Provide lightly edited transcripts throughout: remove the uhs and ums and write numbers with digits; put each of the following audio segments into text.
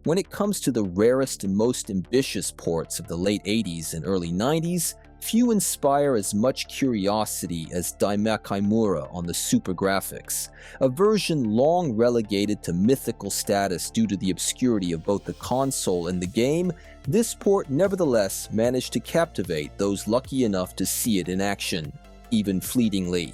When it comes to the rarest and most ambitious ports of the late 80s and early 90s, few inspire as much curiosity as Daimakaimura on the Super GRAFX, a version long relegated to mythical status due to the obscurity of both the console and the game. This port nevertheless managed to captivate those lucky enough to see it in action, even fleetingly.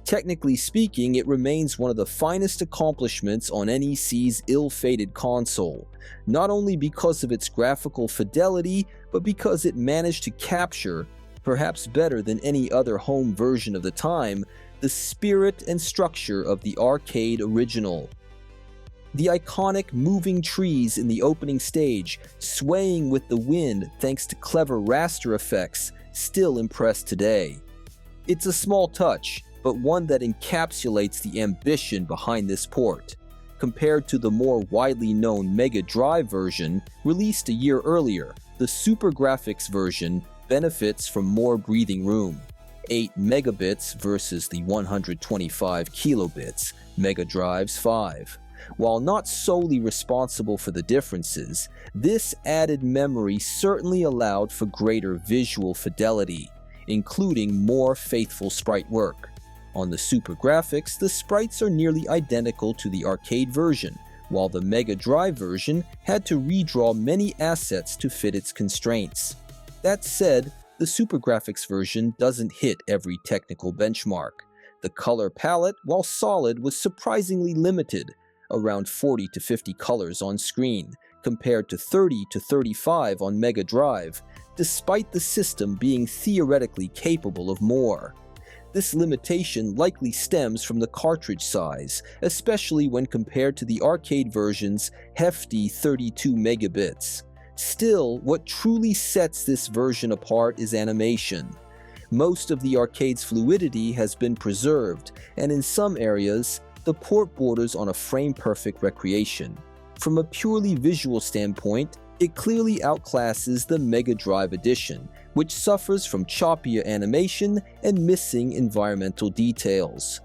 Technically speaking, it remains one of the finest accomplishments on NEC's ill-fated console, not only because of its graphical fidelity, but because it managed to capture, perhaps better than any other home version of the time, the spirit and structure of the arcade original. The iconic moving trees in the opening stage, swaying with the wind thanks to clever raster effects, still impress today. It's a small touch, but one that encapsulates the ambition behind this port. Compared to the more widely known Mega Drive version, released a year earlier, the Super GRAFX version benefits from more breathing room. 8 megabits versus the 125 kilobits, Mega Drive's 5. While not solely responsible for the differences, this added memory certainly allowed for greater visual fidelity, including more faithful sprite work. On the Super GRAFX, the sprites are nearly identical to the arcade version, while the Mega Drive version had to redraw many assets to fit its constraints. That said, the Super GRAFX version doesn't hit every technical benchmark. The color palette, while solid, was surprisingly limited, around 40 to 50 colors on screen, compared to 30 to 35 on Mega Drive, despite the system being theoretically capable of more. This limitation likely stems from the cartridge size, especially when compared to the arcade version's hefty 32 megabits. Still, what truly sets this version apart is animation. Most of the arcade's fluidity has been preserved, and in some areas, the port borders on a frame-perfect recreation. From a purely visual standpoint, it clearly outclasses the Mega Drive edition, which suffers from choppier animation and missing environmental details.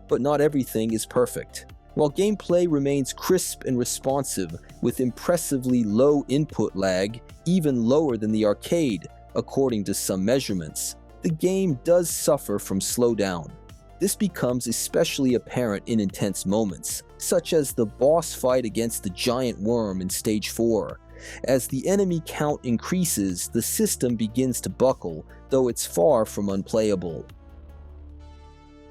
But not everything is perfect. While gameplay remains crisp and responsive, with impressively low input lag, even lower than the arcade, according to some measurements, the game does suffer from slowdown. This becomes especially apparent in intense moments, such as the boss fight against the giant worm in Stage 4. As the enemy count increases, the system begins to buckle, though it's far from unplayable.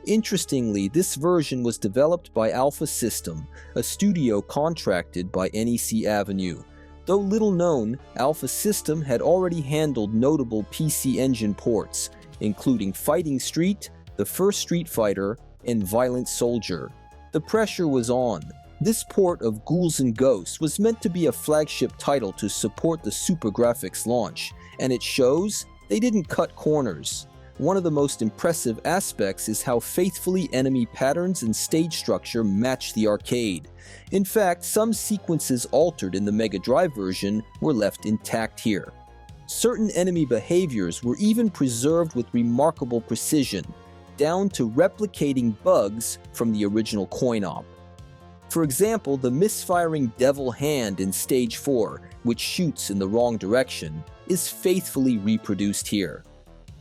Interestingly, this version was developed by Alpha System, a studio contracted by NEC Avenue. Though little known, Alpha System had already handled notable PC Engine ports, including Fighting Street, the first Street Fighter, and Violent Soldier. The pressure was on. This port of Ghouls and Ghosts was meant to be a flagship title to support the Super GRAFX launch, and it shows they didn't cut corners. One of the most impressive aspects is how faithfully enemy patterns and stage structure match the arcade. In fact, some sequences altered in the Mega Drive version were left intact here. Certain enemy behaviors were even preserved with remarkable precision, down to replicating bugs from the original coin-op. For example, the misfiring devil hand in Stage 4, which shoots in the wrong direction, is faithfully reproduced here.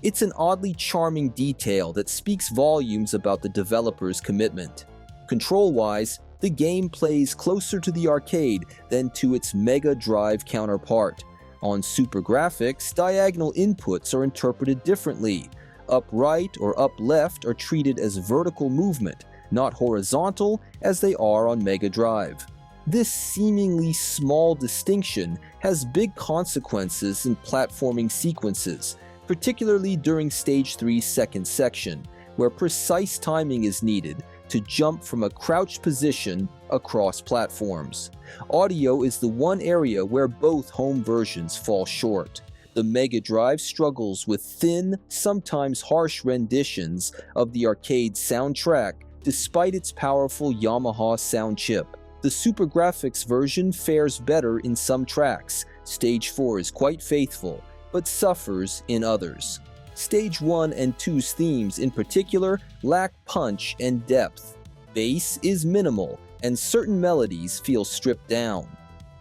It's an oddly charming detail that speaks volumes about the developer's commitment. Control-wise, the game plays closer to the arcade than to its Mega Drive counterpart. On Super GRAFX, diagonal inputs are interpreted differently. Up right or up left are treated as vertical movement, not horizontal as they are on Mega Drive. This seemingly small distinction has big consequences in platforming sequences, particularly during Stage 3's second section, where precise timing is needed to jump from a crouched position across platforms. Audio is the one area where both home versions fall short. The Mega Drive struggles with thin, sometimes harsh renditions of the arcade soundtrack despite its powerful Yamaha sound chip. The Super GRAFX version fares better in some tracks. Stage 4 is quite faithful, but suffers in others. Stage 1 and 2's themes in particular lack punch and depth. Bass is minimal, and certain melodies feel stripped down.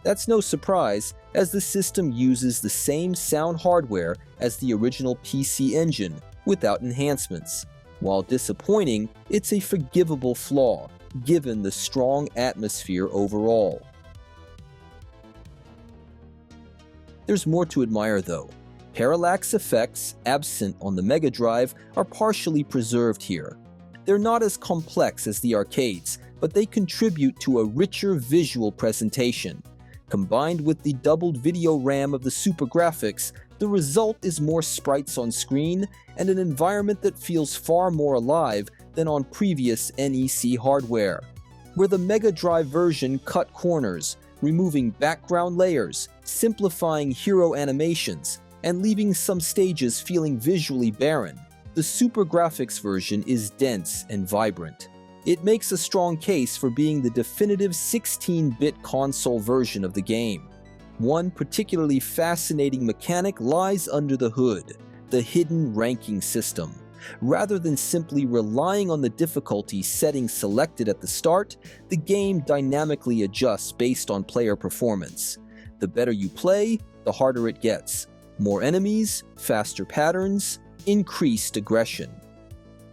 That's no surprise, as the system uses the same sound hardware as the original PC engine, without enhancements. While disappointing, it's a forgivable flaw, given the strong atmosphere overall. There's more to admire though. Parallax effects, absent on the Mega Drive, are partially preserved here. They're not as complex as the arcades, but they contribute to a richer visual presentation. Combined with the doubled video RAM of the Super Graphics, the result is more sprites on screen and an environment that feels far more alive than on previous NEC hardware. Where the Mega Drive version cut corners, removing background layers, simplifying hero animations, and leaving some stages feeling visually barren, the Super Graphics version is dense and vibrant. It makes a strong case for being the definitive 16-bit console version of the game. One particularly fascinating mechanic lies under the hood: the hidden ranking system. Rather than simply relying on the difficulty setting selected at the start, the game dynamically adjusts based on player performance. The better you play, the harder it gets. More enemies, faster patterns, increased aggression.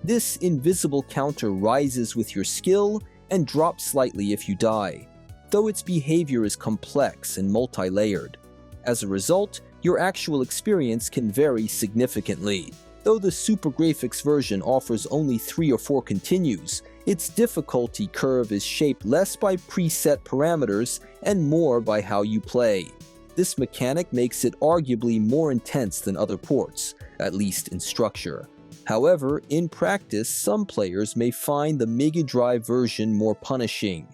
This invisible counter rises with your skill and drops slightly if you die, though its behavior is complex and multi-layered. As a result, your actual experience can vary significantly. Though the Super Graphics version offers only 3 or 4 continues, its difficulty curve is shaped less by preset parameters and more by how you play. This mechanic makes it arguably more intense than other ports, at least in structure. However, in practice, some players may find the Mega Drive version more punishing.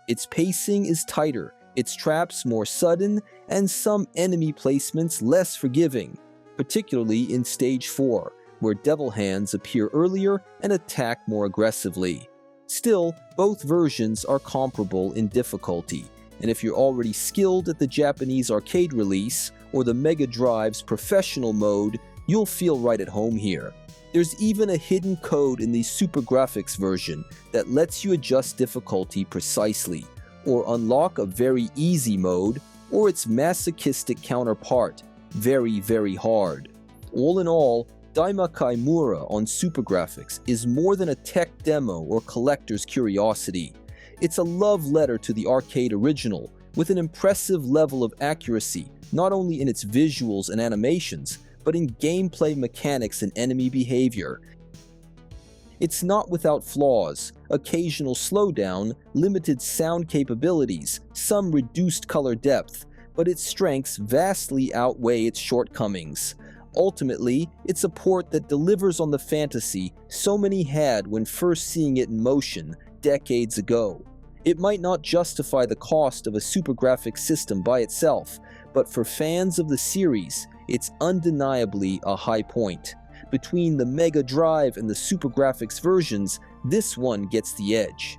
Its pacing is tighter, its traps more sudden, and some enemy placements less forgiving, particularly in Stage 4, where Devil Hands appear earlier and attack more aggressively. Still, both versions are comparable in difficulty, and if you're already skilled at the Japanese arcade release or the Mega Drive's professional mode, you'll feel right at home here. There's even a hidden code in the Super Graphics version that lets you adjust difficulty precisely, or unlock a very easy mode, or its masochistic counterpart, very, very hard. All in all, Daima Kaimura on Super Graphics is more than a tech demo or collector's curiosity. It's a love letter to the arcade original, with an impressive level of accuracy, not only in its visuals and animations, but in gameplay mechanics and enemy behavior. It's not without flaws, occasional slowdown, limited sound capabilities, some reduced color depth, but its strengths vastly outweigh its shortcomings. Ultimately, it's a port that delivers on the fantasy so many had when first seeing it in motion decades ago. It might not justify the cost of a Super Graphics system by itself, but for fans of the series, it's undeniably a high point. Between the Mega Drive and the Super Graphics versions, this one gets the edge.